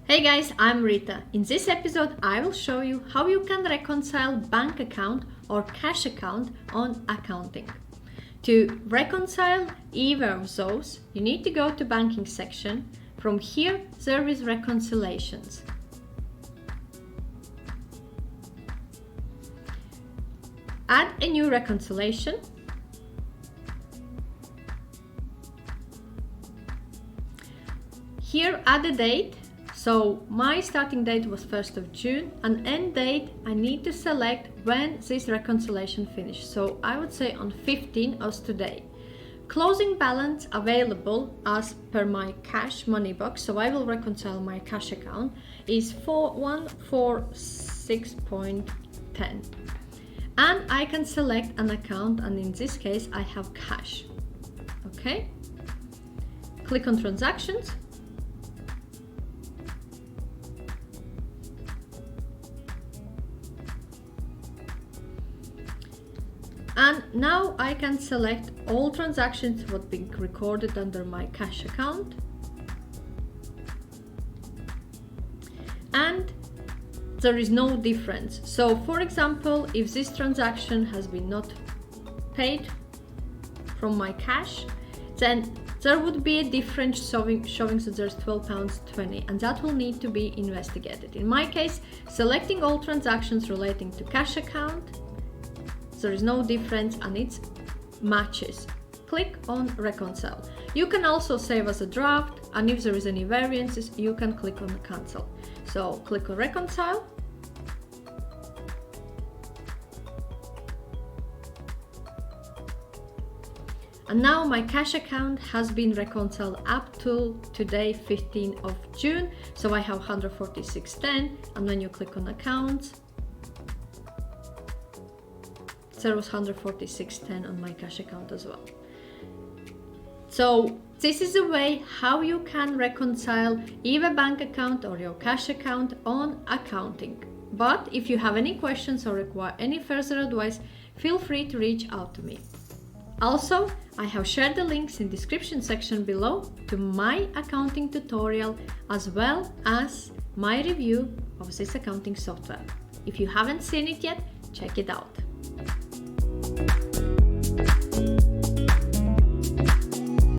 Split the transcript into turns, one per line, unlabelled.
Hey guys, I'm Rita. In this episode, I will show you how you can reconcile bank account or cash account on accounting. To reconcile either of those, you need to go to banking section. From here, there is reconciliations. Add a new reconciliation. Here, add a date. So my starting date was 1st of June and end date I need to select when this reconciliation finished. So I would say on 15 as today. Closing balance available as per my cash money box, so I will reconcile my cash account, is 4146.10. And I can select an account, and in this case I have cash. Okay? Click on transactions. And now I can select all transactions what been recorded under my cash account. And there is no difference. So for example, if this transaction has been not paid from my cash, then there would be a difference showing that there's £12.20, and that will need to be investigated. In my case, selecting all transactions relating to cash account, there is no difference and it matches. Click on reconcile. You can also save as a draft, and if there is any variances, you can click on cancel. So click on reconcile. And now my cash account has been reconciled up to today, 15th of June. So I have 146.10, and when you click on accounts, there was 146.10 on my cash account as well. So this is the way how you can reconcile either bank account or your cash account on accounting. But if you have any questions or require any further advice, feel free to reach out to me. Also, I have shared the links in the description section below to my accounting tutorial as well as my review of this accounting software. If you haven't seen it yet, check it out.